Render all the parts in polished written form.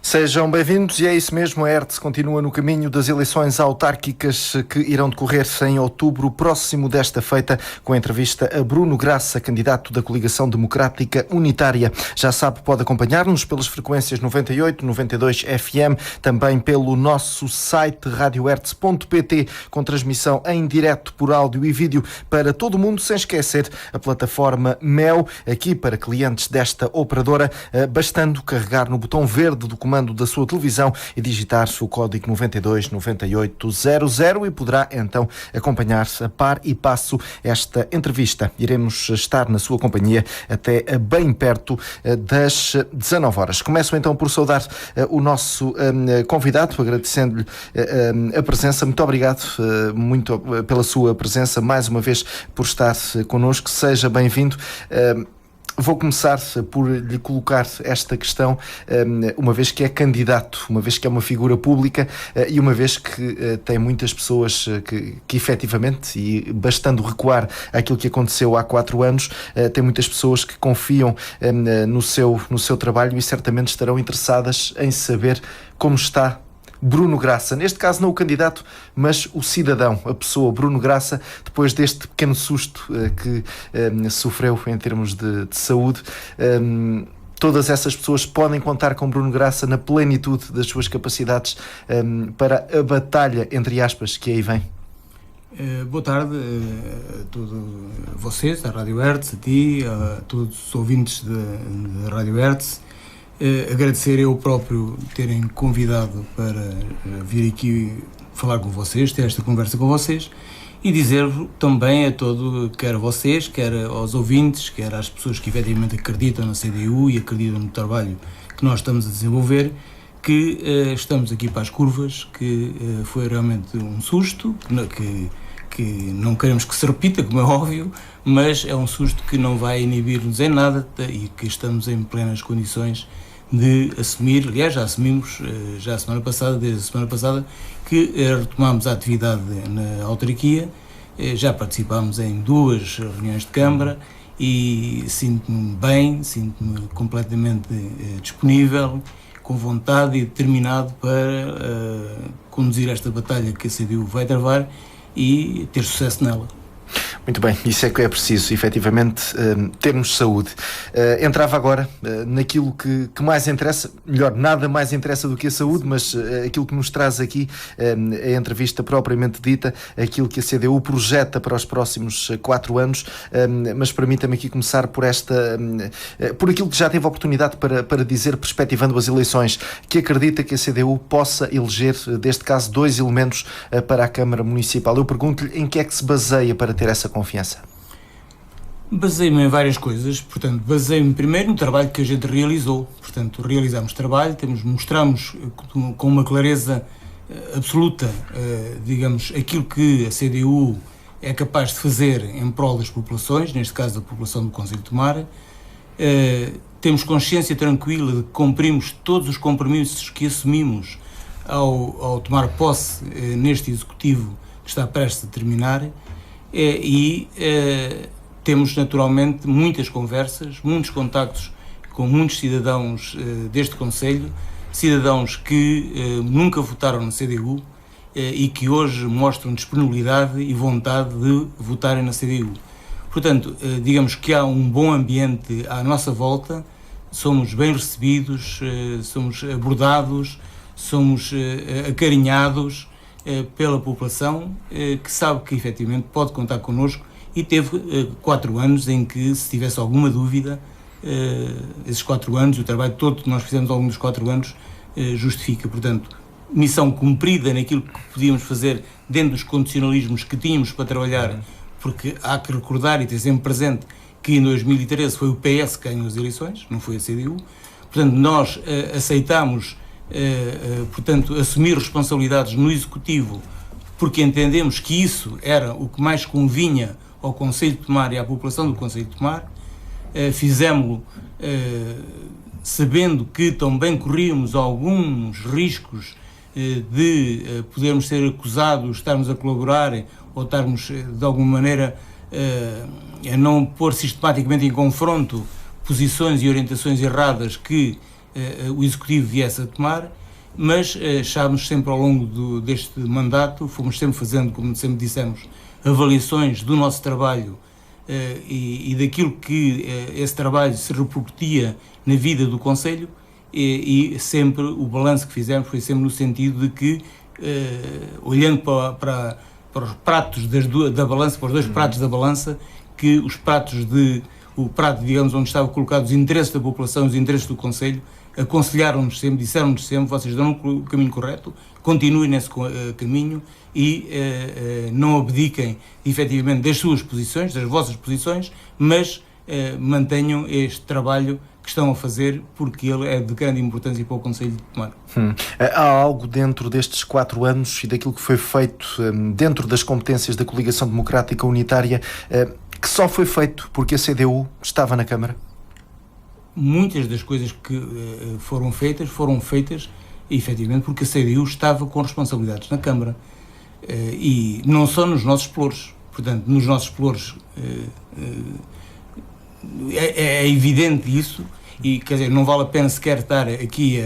Sejam bem-vindos e é isso mesmo, a ERTS continua no caminho das eleições autárquicas que irão decorrer em outubro próximo desta feita, com a entrevista a Bruno Graça, candidato da Coligação Democrática Unitária. Já sabe, pode acompanhar-nos pelas frequências 98, 92 FM, também pelo nosso site radioerts.pt, com transmissão em direto por áudio e vídeo para todo o mundo, sem esquecer a plataforma MEO, aqui para clientes desta operadora, bastando carregar no botão verde do comando da sua televisão e digitar o código 929800 e poderá então acompanhar-se a par e passo esta entrevista. Iremos estar na sua companhia até bem perto das 19 horas. Começo então por saudar o nosso convidado, agradecendo-lhe a presença. Muito obrigado muito pela sua presença, mais uma vez por estar connosco. Seja bem-vindo. Vou começar por lhe colocar esta questão, uma vez que é candidato, uma vez que é uma figura pública e uma vez que tem muitas pessoas que efetivamente, e bastando recuar àquilo que aconteceu há 4 anos, tem muitas pessoas que confiam no seu trabalho e certamente estarão interessadas em saber como está Bruno Graça, neste caso não o candidato, mas o cidadão, a pessoa Bruno Graça, depois deste pequeno susto que sofreu em termos de saúde. Todas essas pessoas podem contar com Bruno Graça na plenitude das suas capacidades para a batalha, entre aspas, que aí vem. Boa tarde a todos vocês, a Rádio Hertz, a ti, a todos os ouvintes da Rádio Hertz. Agradecer eu próprio terem convidado para vir aqui falar com vocês, ter esta conversa com vocês e dizer também a todo, quer a vocês, quer aos ouvintes, quer às pessoas que efetivamente acreditam na CDU e acreditam no trabalho que nós estamos a desenvolver, que estamos aqui para as curvas, que foi realmente um susto, que não queremos que se repita, como é óbvio, mas é um susto que não vai inibir-nos em nada e que estamos em plenas condições de assumir. Aliás, já assumimos desde a semana passada, que retomámos a atividade na autarquia, já participámos em 2 reuniões de Câmara e sinto-me bem, sinto-me completamente disponível, com vontade e determinado para conduzir esta batalha que a CDU vai travar e ter sucesso nela. Muito bem, isso é que é preciso, efetivamente, termos saúde. Entrava agora naquilo que mais interessa, melhor, nada mais interessa do que a saúde, mas aquilo que nos traz aqui, a entrevista propriamente dita, aquilo que a CDU projeta para os próximos 4 anos, mas permita-me aqui começar por aquilo que já teve a oportunidade para dizer, perspectivando as eleições, que acredita que a CDU possa eleger, deste caso, 2 elementos para a Câmara Municipal. Eu pergunto-lhe em que é que se baseia para ter essa confiança. Baseio-me em várias coisas, portanto, baseio-me primeiro no trabalho que a gente realizou. Portanto, realizámos trabalho, mostramos com uma clareza absoluta, digamos, aquilo que a CDU é capaz de fazer em prol das populações, neste caso da população do Concelho de Tomar. Temos consciência tranquila de que cumprimos todos os compromissos que assumimos ao tomar posse neste Executivo que está prestes a terminar. Temos naturalmente muitas conversas, muitos contactos com muitos cidadãos deste concelho, cidadãos que nunca votaram na CDU e que hoje mostram disponibilidade e vontade de votarem na CDU. Portanto, digamos que há um bom ambiente à nossa volta, somos bem recebidos, somos abordados, somos acarinhados pela população, que sabe que efetivamente pode contar connosco e teve 4 anos em que, se tivesse alguma dúvida, esses 4 anos, o trabalho todo que nós fizemos ao longo dos 4 anos, justifica. Portanto, missão cumprida naquilo que podíamos fazer dentro dos condicionalismos que tínhamos para trabalhar, porque há que recordar e ter sempre presente que em 2013 foi o PS que ganhou as eleições, não foi a CDU. Portanto, nós aceitámos assumir responsabilidades no Executivo porque entendemos que isso era o que mais convinha ao Concelho de Tomar e à população do Concelho de Tomar. Fizemos-lo sabendo que também corríamos alguns riscos de podermos ser acusados, estarmos a colaborar ou estarmos de alguma maneira a não pôr sistematicamente em confronto posições e orientações erradas que o Executivo viesse a tomar, mas achámos sempre ao longo deste mandato, fomos sempre fazendo, como sempre dissemos, avaliações do nosso trabalho e daquilo que esse trabalho se repercutia na vida do Conselho, e sempre o balanço que fizemos foi sempre no sentido de que, olhando para os pratos da balança, para os dois pratos da balança, que o prato, digamos, onde estavam colocados os interesses da população, os interesses do Conselho, aconselharam-nos sempre, disseram-nos sempre: vocês dão o caminho correto, continuem nesse caminho e não abdiquem efetivamente das suas posições, das vossas posições, mas mantenham este trabalho que estão a fazer, porque ele é de grande importância para o Conselho de Tomar. Há algo dentro destes 4 anos e daquilo que foi feito dentro das competências da Coligação Democrática Unitária que só foi feito porque a CDU estava na Câmara? Muitas das coisas que foram feitas efetivamente porque a CDU estava com responsabilidades na Câmara, e não só nos nossos pelouros. Portanto, nos nossos pelouros é evidente isso, e quer dizer, não vale a pena sequer estar aqui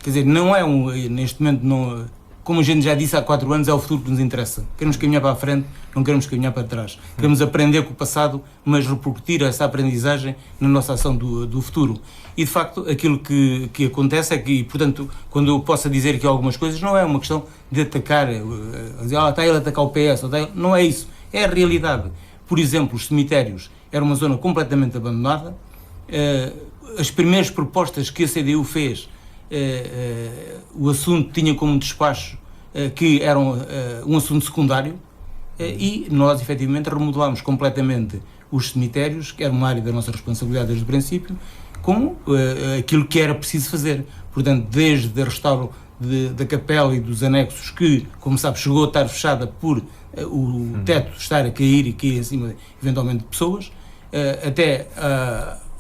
quer dizer, não é neste momento, não, como a gente já disse há 4 anos, é o futuro que nos interessa. Queremos caminhar para a frente, não queremos caminhar para trás. Queremos aprender com o passado, mas repercutir essa aprendizagem na nossa ação do futuro. E de facto, aquilo que acontece é que, portanto, quando eu possa dizer aqui algumas coisas, não é uma questão de atacar, dizer, está ele a atacar o PS, não é isso, é a realidade. Por exemplo, os cemitérios era uma zona completamente abandonada. As primeiras propostas que a CDU fez, o assunto tinha como despacho que era um assunto secundário, e nós efetivamente remodelámos completamente os cemitérios, que era uma área da nossa responsabilidade desde o princípio, com aquilo que era preciso fazer. Portanto, desde a restauro da capela e dos anexos, que, como sabe, chegou a estar fechada por o teto estar a cair e cair em cima, eventualmente, de pessoas, até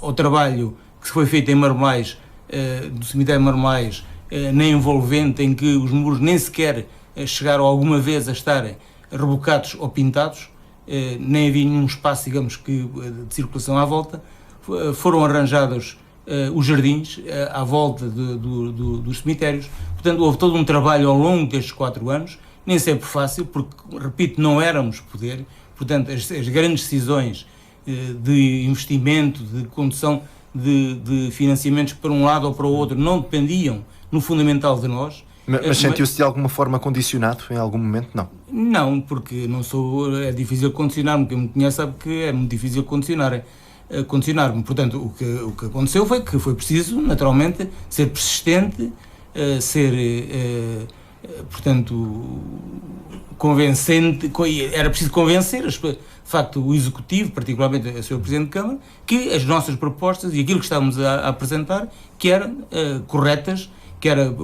ao trabalho que foi feito em Marmolais, do cemitério de Marmolais, na envolvente, em que os muros nem sequer chegaram alguma vez a estar rebocados ou pintados, nem havia nenhum espaço, digamos, de circulação à volta. Foram arranjados os jardins à volta dos cemitérios. Portanto, houve todo um trabalho ao longo destes 4 anos, nem sempre fácil, porque, repito, não éramos poder. Portanto, as grandes decisões de investimento, de condução de financiamentos para um lado ou para o outro, não dependiam no fundamental de nós. Mas sentiu-se de alguma forma condicionado em algum momento? Não. Não, porque não sou, é difícil condicionar-me. Quem me conhece sabe que é muito difícil condicionar-me. Portanto, o que aconteceu foi que foi preciso, naturalmente, ser persistente, portanto, convencente. Era preciso convencer, de facto, o Executivo, particularmente o Sr. Presidente de Câmara, que as nossas propostas e aquilo que estávamos a apresentar, que eram corretas, que eram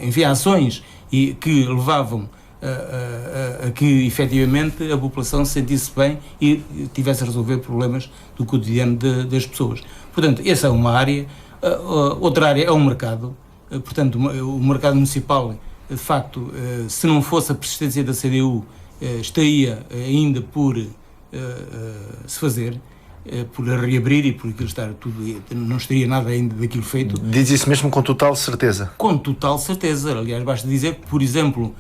enfim, ações e que levavam a que efetivamente a população se sentisse bem e tivesse a resolver problemas do cotidiano das pessoas. Portanto, essa é uma área. Outra área é o mercado. Portanto, o mercado municipal, de facto, se não fosse a persistência da CDU, estaria ainda por se fazer, por reabrir e por aquilo estar tudo, não estaria nada ainda daquilo feito. Diz isso mesmo com total certeza? Com total certeza. Aliás, basta dizer que, por exemplo,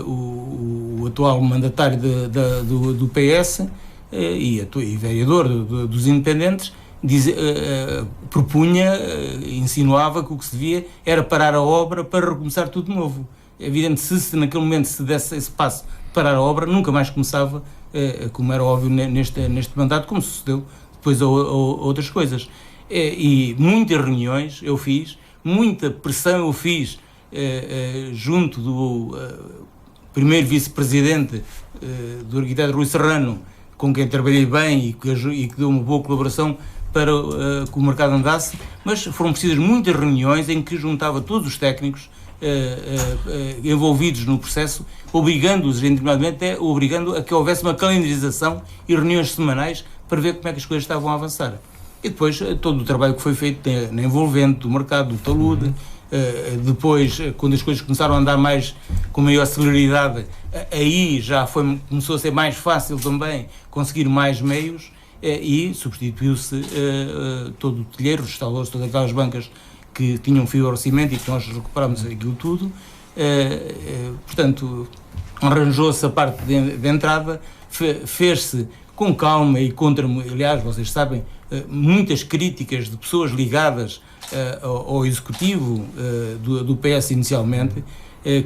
o atual mandatário do PS e vereador dos independentes propunha, insinuava que o que se devia era parar a obra para recomeçar tudo de novo. É evidente que se naquele momento se desse esse passo de parar a obra, nunca mais começava, como era óbvio neste mandato, como sucedeu depois a outras coisas. E muitas reuniões eu fiz, muita pressão eu fiz junto do primeiro vice-presidente do arquiteto Rui Serrano, com quem trabalhei bem e que deu uma boa colaboração para que o mercado andasse, mas foram precisas muitas reuniões em que juntava todos os técnicos envolvidos no processo, obrigando-os, obrigando a que houvesse uma calendarização e reuniões semanais para ver como é que as coisas estavam a avançar. E depois todo o trabalho que foi feito na envolvente do mercado, do talude, depois, quando as coisas começaram a andar com maior celeridade, aí já começou a ser mais fácil também conseguir mais meios, e substituiu-se todo o telheiro, restaurou-se todas aquelas bancas que tinham fibra de cimento e que nós recuperámos aquilo tudo. Portanto, arranjou-se a parte de entrada, fez-se com calma e contra, aliás, vocês sabem, muitas críticas de pessoas ligadas ao executivo do PS inicialmente,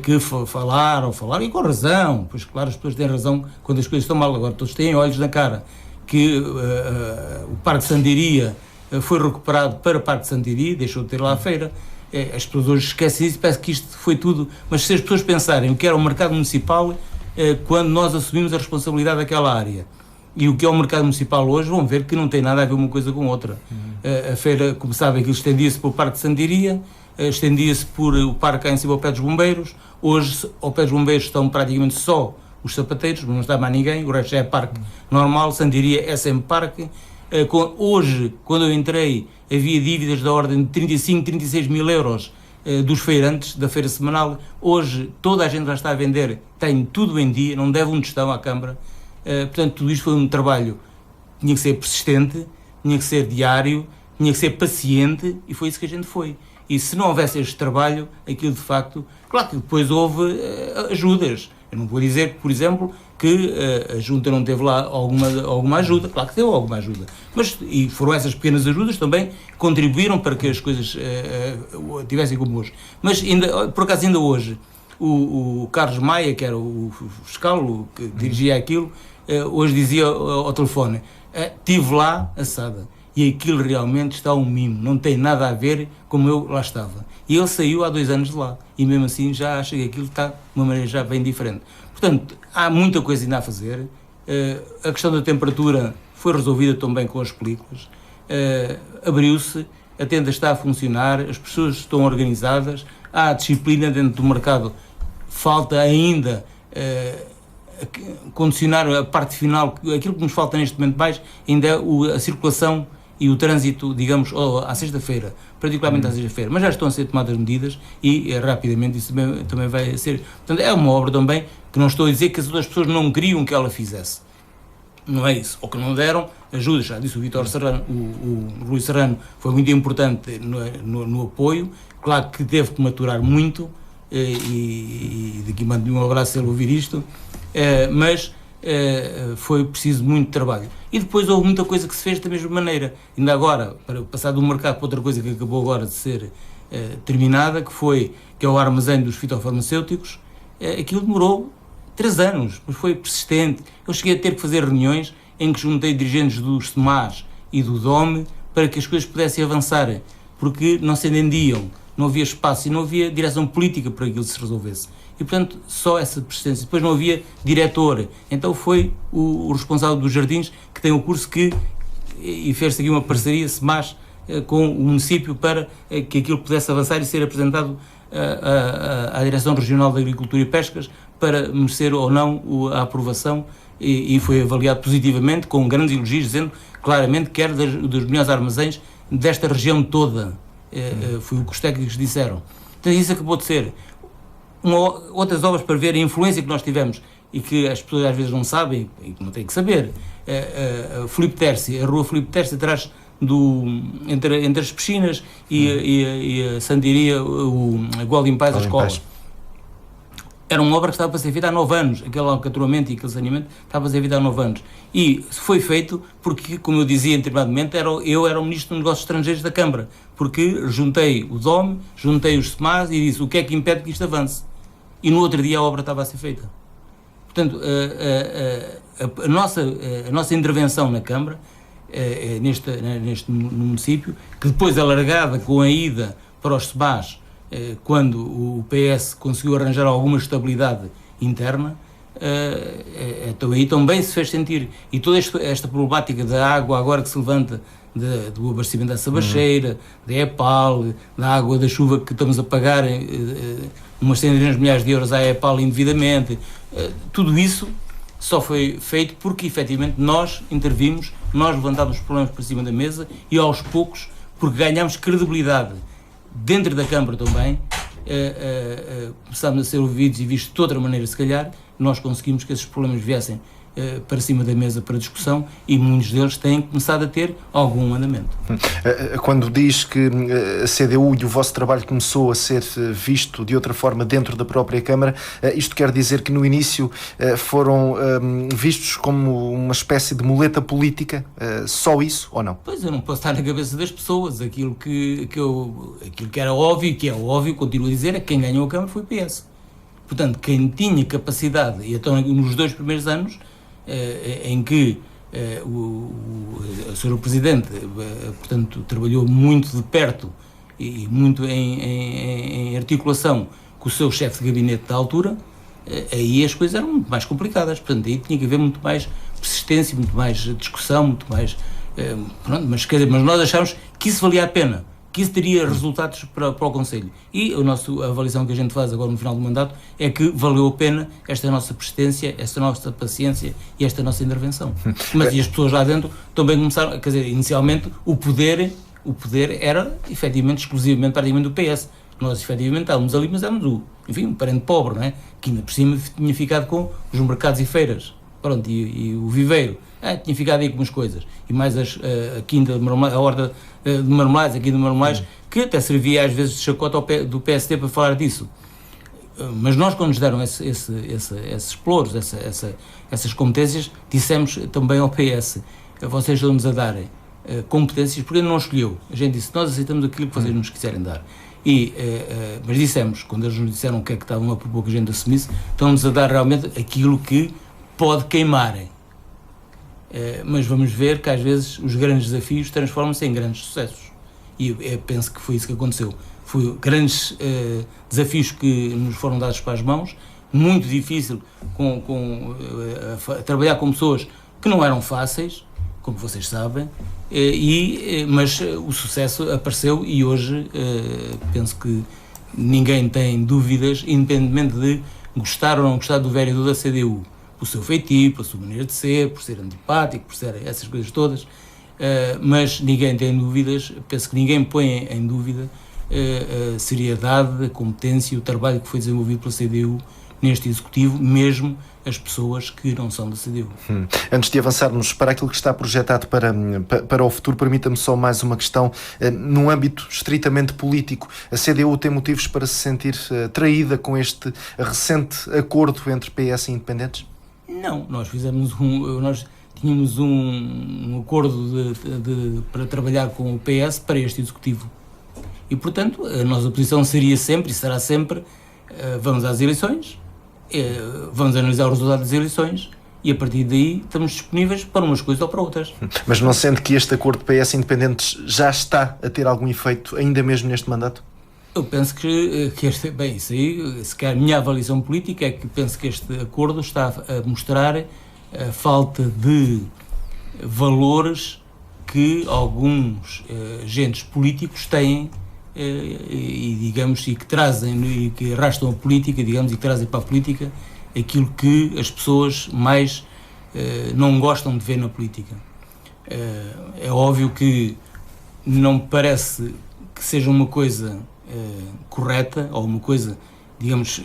que falaram, e com razão, pois claro, as pessoas têm razão quando as coisas estão mal, agora todos têm olhos na cara, que o Parque de Santiria foi recuperado para o Parque de Santiria, deixou de ter lá a feira. As pessoas hoje esquecem isso, parece que isto foi tudo, mas se as pessoas pensarem o que era o mercado municipal quando nós assumimos a responsabilidade daquela área e o que é o mercado municipal hoje, vão ver que não tem nada a ver uma coisa com outra. A feira, como sabem, aquilo estendia-se para o Parque de Santiria, estendia-se por o parque cá em cima ao pé dos bombeiros. Hoje ao pé dos bombeiros estão praticamente só os sapateiros, não está mais ninguém, o resto já é parque normal. Santiria é sempre parque. Hoje, quando eu entrei, havia dívidas da ordem de 35, 36 mil euros dos feirantes da feira semanal. Hoje toda a gente já está a vender, tem tudo em dia, não deve um tostão à Câmara. Portanto, tudo isto foi um trabalho que tinha que ser persistente, tinha que ser diário, tinha que ser paciente, e foi isso que a gente foi. E se não houvesse este trabalho, aquilo de facto, claro que depois houve ajudas. Eu não vou dizer, por exemplo, que a Junta não teve lá alguma ajuda, claro que deu alguma ajuda, mas, e foram essas pequenas ajudas também que contribuíram para que as coisas tivessem como hoje. Mas por acaso ainda hoje, o Carlos Maia, que era o fiscal que dirigia aquilo, hoje dizia ao telefone, estive lá assada, e aquilo realmente está um mimo, não tem nada a ver como eu lá estava. E ele saiu há 2 anos de lá, e mesmo assim já acha que aquilo está de uma maneira já bem diferente. Portanto, há muita coisa ainda a fazer. A questão da temperatura foi resolvida também com as películas, abriu-se, a tenda está a funcionar, as pessoas estão organizadas, há disciplina dentro do mercado, falta ainda condicionar a parte final. Aquilo que nos falta neste momento mais ainda é a circulação e o trânsito, digamos, à sexta-feira, particularmente à sexta-feira, mas já estão a ser tomadas medidas e rapidamente isso também vai ser. Portanto, é uma obra também que não estou a dizer que as outras pessoas não queriam que ela fizesse, não é isso, ou que não deram ajuda. Já disse o Vítor Serrano, o Rui Serrano foi muito importante no apoio, claro que teve que maturar muito, e daqui mando um abraço se ele ouvir isto, mas foi preciso muito trabalho. E depois houve muita coisa que se fez da mesma maneira. Ainda agora, para passar de um mercado para outra coisa que acabou agora de ser terminada, que é o armazém dos fitofarmacêuticos, aquilo demorou 3 anos, mas foi persistente. Eu cheguei a ter que fazer reuniões em que juntei dirigentes do SEMAS e do DOME para que as coisas pudessem avançar, porque não se entendiam, não havia espaço e não havia direção política para que aquilo se resolvesse. E, portanto, só essa persistência. Depois não havia diretor. Então foi o responsável dos jardins que tem o curso e fez aqui uma parceria, SEMAS, com o município para que aquilo pudesse avançar e ser apresentado à Direção Regional de Agricultura e Pescas para merecer ou não a aprovação, e foi avaliado positivamente, com grandes elogios, dizendo claramente que era dos melhores armazéns desta região toda. Foi o que os técnicos disseram. Então isso acabou de ser. Outras obras para ver a influência que nós tivemos e que as pessoas às vezes não sabem e que não têm que saber. Filipe Terci, a rua Filipe Terci, atrás entre as piscinas e a Santiria, a Gualdim Paz, a escola. Era uma obra que estava para ser feita há 9 anos, aquele alcatramento e aquele saneamento estava para ser feito há 9 anos. E foi feito porque, como eu dizia anteriormente, eu era o Ministro dos Negócios Estrangeiros da Câmara, porque juntei o DOM, juntei os SEMAS e disse o que é que impede que isto avance. E no outro dia a obra estava a ser feita. Portanto, a nossa intervenção na Câmara, no município, que depois alargada com a ida para os SEMAS, quando o PS conseguiu arranjar alguma estabilidade interna, então aí também se fez sentir. E toda esta problemática da água agora que se levanta, do abastecimento da Sabacheira, da EPAL, da água da chuva que estamos a pagar umas centenas de milhares de euros à EPAL indevidamente, tudo isso só foi feito porque efetivamente nós intervimos, nós levantámos os problemas para cima da mesa e aos poucos, porque ganhámos credibilidade dentro da Câmara também, começámos a ser ouvidos e vistos de outra maneira, se calhar, nós conseguimos que esses problemas viessem para cima da mesa para discussão, e muitos deles têm começado a ter algum andamento. Quando diz que a CDU e o vosso trabalho começou a ser visto de outra forma dentro da própria Câmara, isto quer dizer que no início foram vistos como uma espécie de muleta política? Só isso ou não? Pois, eu não posso estar na cabeça das pessoas. Aquilo que era óbvio, que é óbvio, continuo a dizer, é que quem ganhou a Câmara foi o PS. Portanto, quem tinha capacidade, e então nos 2 primeiros anos, em que o Sr. Presidente, portanto, trabalhou muito de perto e muito em articulação com o seu chefe de gabinete da altura, aí as coisas eram muito mais complicadas. Portanto, aí tinha que haver muito mais persistência, muito mais discussão, muito mais... pronto, mas nós achámos que isso valia a pena, que isso teria resultados para o Conselho. E a avaliação que a gente faz agora no final do mandato é que valeu a pena esta nossa persistência, esta nossa paciência e esta nossa intervenção. Mas e as pessoas lá dentro também começaram, quer dizer, inicialmente o poder era efetivamente, exclusivamente, praticamente do PS. Nós efetivamente estávamos ali, mas éramos um parente pobre, não é? Que ainda por cima tinha ficado com os mercados e feiras. Pronto, e o viveiro, tinha ficado aí com umas coisas, e mais a quinta de marmelada, a horda de marmeladas, a quinta de marmeladas, que até servia às vezes de chacota do PSD para falar disso. Mas nós, quando nos deram esses pelouros, essas competências, dissemos também ao PS, vocês estão-nos a dar competências, porque ele não escolheu. A gente disse, nós aceitamos aquilo que vocês nos quiserem dar. Mas dissemos, quando eles nos disseram o que é que estavam a propor que a gente assumisse, estão-nos a dar realmente aquilo que pode queimar, mas vamos ver que às vezes os grandes desafios transformam-se em grandes sucessos, e eu penso que foi isso que aconteceu. Foi grandes desafios que nos foram dados para as mãos, muito difícil trabalhar com pessoas que não eram fáceis, como vocês sabem, mas o sucesso apareceu, e hoje penso que ninguém tem dúvidas, independentemente de gostar ou não gostar do vereador da CDU, por seu feitio, pela sua maneira de ser, por ser antipático, por ser essas coisas todas, mas ninguém tem dúvidas, penso que ninguém põe em dúvida a seriedade, a competência e o trabalho que foi desenvolvido pela CDU neste Executivo, mesmo as pessoas que não são da CDU. Antes de avançarmos para aquilo que está projetado para o futuro, permita-me só mais uma questão. Num âmbito estritamente político, a CDU tem motivos para se sentir traída com este recente acordo entre PS e independentes? Não, nós tínhamos um acordo para trabalhar com o PS para este Executivo. E, portanto, a nossa posição seria sempre e será sempre, vamos às eleições, vamos analisar o resultado das eleições e, a partir daí, estamos disponíveis para umas coisas ou para outras. Mas não sente que este acordo PS independentes já está a ter algum efeito, ainda mesmo neste mandato? Eu penso que isso aí, se calhar a minha avaliação política é que penso que este acordo está a mostrar a falta de valores que alguns agentes políticos têm e que trazem e que arrastam a política, digamos, e que trazem para a política aquilo que as pessoas mais não gostam de ver na política. É óbvio que não me parece que seja uma coisa correta, ou uma coisa, digamos,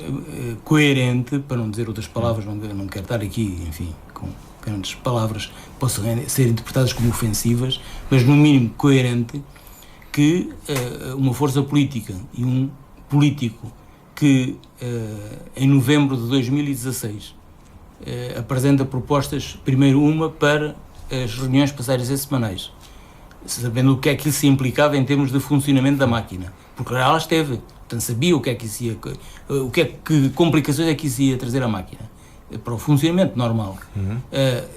coerente, para não dizer outras palavras, não quero estar aqui, enfim, com grandes palavras que possam ser interpretadas como ofensivas, mas no mínimo coerente, que uma força política e um político que em novembro de 2016 apresenta propostas, primeiro uma para as reuniões passarem a ser semanais, sabendo o que é que isso implicava em termos de funcionamento da máquina, porque ela esteve, portanto sabia o que é que isso ia, que complicações é que isso ia trazer à máquina, para o funcionamento normal.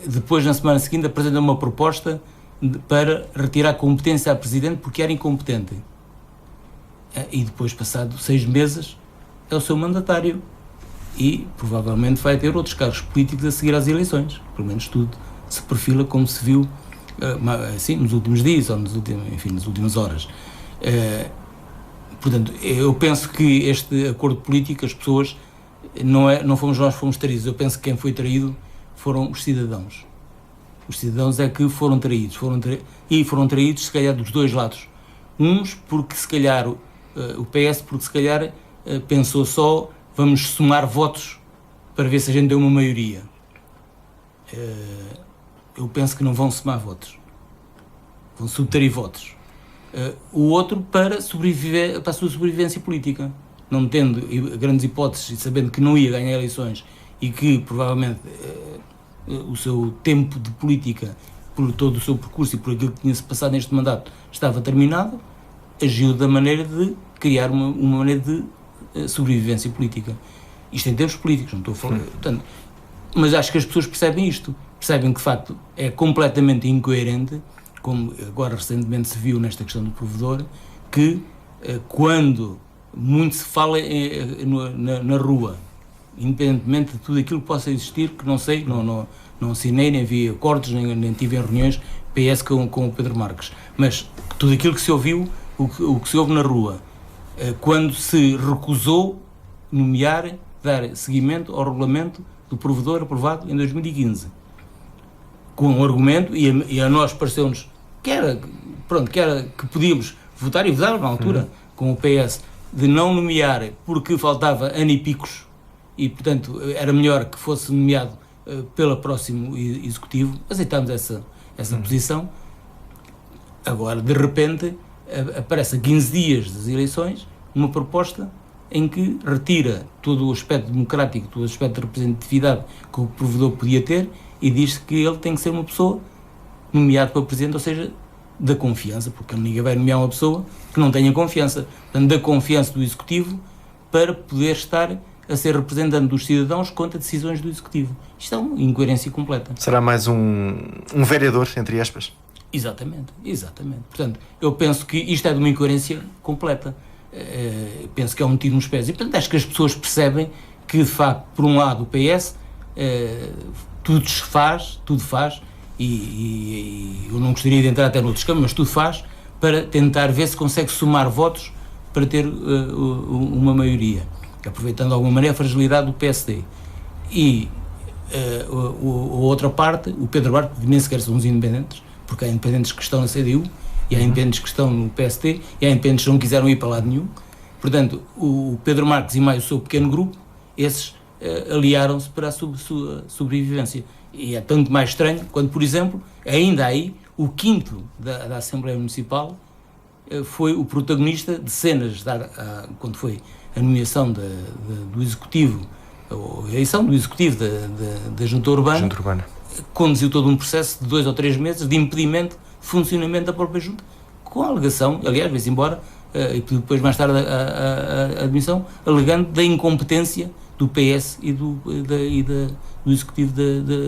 Depois, na semana seguinte, apresenta uma proposta para retirar competência à Presidente porque era incompetente. E depois, passado 6 meses, é o seu mandatário e provavelmente vai ter outros cargos políticos a seguir às eleições. Pelo menos tudo se perfila como se viu assim, nos últimos dias ou nas últimas horas. Portanto, eu penso que este acordo político, as pessoas, não fomos nós que fomos traídos. Eu penso que quem foi traído foram os cidadãos. Os cidadãos é que foram traídos. Foram traídos, se calhar, dos dois lados. Uns porque, se calhar, o PS, porque, se calhar, pensou só, vamos somar votos para ver se a gente deu uma maioria. eu penso que não vão somar votos, vão subtrair votos. O outro para sobreviver, para a sua sobrevivência política, não tendo grandes hipóteses e sabendo que não ia ganhar eleições e que provavelmente o seu tempo de política, por todo o seu percurso e por aquilo que tinha-se passado neste mandato, estava terminado, agiu da maneira de criar uma maneira de sobrevivência política. Isto em termos políticos, não estou a falar. Portanto, mas acho que as pessoas percebem isto, percebem que de facto é completamente incoerente, como agora recentemente se viu nesta questão do provedor, que quando muito se fala na rua, independentemente de tudo aquilo que possa existir, que não sei, não assinei, nem vi acordos, nem tive em reuniões PS com o Pedro Marques, mas tudo aquilo que se ouviu, o que se ouve na rua, quando se recusou nomear, dar seguimento ao regulamento do provedor aprovado em 2015, com o argumento, e a nós pareceu-nos que podíamos votar, e votar na altura, com o PS, de não nomear porque faltava ano e picos, e portanto era melhor que fosse nomeado pelo próximo executivo. Aceitámos essa posição. Agora, de repente, aparece a 15 dias das eleições uma proposta em que retira todo o aspecto democrático, todo o aspecto de representatividade que o provedor podia ter, e diz que ele tem que ser uma pessoa nomeada para presidente, ou seja, da confiança, porque ninguém vai nomear uma pessoa que não tenha confiança. Portanto, da confiança do Executivo para poder estar a ser representante dos cidadãos contra decisões do Executivo. Isto é uma incoerência completa. Será mais um vereador, entre aspas? Exatamente. Portanto, eu penso que isto é de uma incoerência completa. Penso que é um tiro nos pés. E, portanto, acho que as pessoas percebem que, de facto, por um lado, o PS tudo faz, e eu não gostaria de entrar até noutros campos, mas tudo faz para tentar ver se consegue somar votos para ter uma maioria, aproveitando de alguma maneira a fragilidade do PSD. E a outra parte, o Pedro Marques, nem sequer são os independentes, porque há independentes que estão na CDU, e há independentes que estão no PSD, e há independentes que não quiseram ir para lado nenhum. Portanto, o Pedro Marques e mais o seu pequeno grupo, esses aliaram-se para a sua sobrevivência. E é tanto mais estranho quando, por exemplo, ainda aí, o quinto da Assembleia Municipal foi o protagonista de cenas, quando foi a nomeação do Executivo, a eleição do Executivo da Junta Urbana, conduziu todo um processo de 2 ou 3 meses de impedimento de funcionamento da própria Junta, com a alegação, aliás, veio-se embora, e depois mais tarde a admissão, alegando da incompetência do PS e do Executivo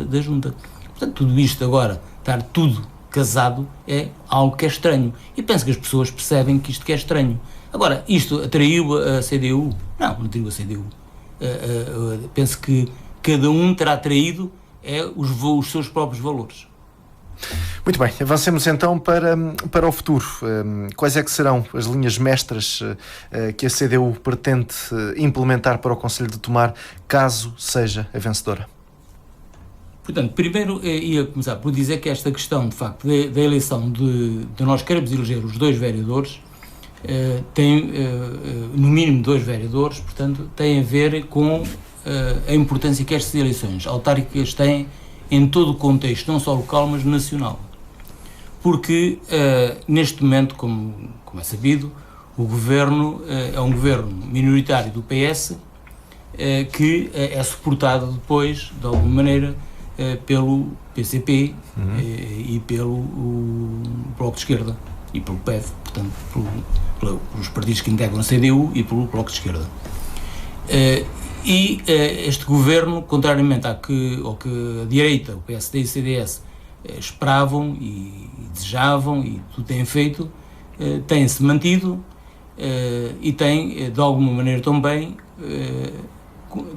da Junta. Portanto, tudo isto agora, estar tudo casado, é algo que é estranho. E penso que as pessoas percebem que isto que é estranho. Agora, isto atraiu a CDU? Não atraiu a CDU. Penso que cada um terá traído os seus próprios valores. Muito bem, avancemos então para o futuro. Quais é que serão as linhas mestras que a CDU pretende implementar para o Conselho de Tomar, caso seja a vencedora? Portanto, primeiro ia começar por dizer que esta questão, de facto, da eleição de nós queremos eleger os 2 vereadores, tem no mínimo 2 vereadores, portanto, tem a ver com a importância que estas eleições autárquicas têm em todo o contexto, não só local, mas nacional. Porque, neste momento, como é sabido, o governo é um governo minoritário do PS, que é suportado depois, de alguma maneira, pelo PCP e pelo Bloco de Esquerda e pelo PEV, portanto, pelos partidos que integram a CDU e pelo Bloco de Esquerda. Este governo, contrariamente ao que a direita, o PSD e o CDS esperavam e desejavam e tudo têm feito, tem-se mantido e tem, de alguma maneira também,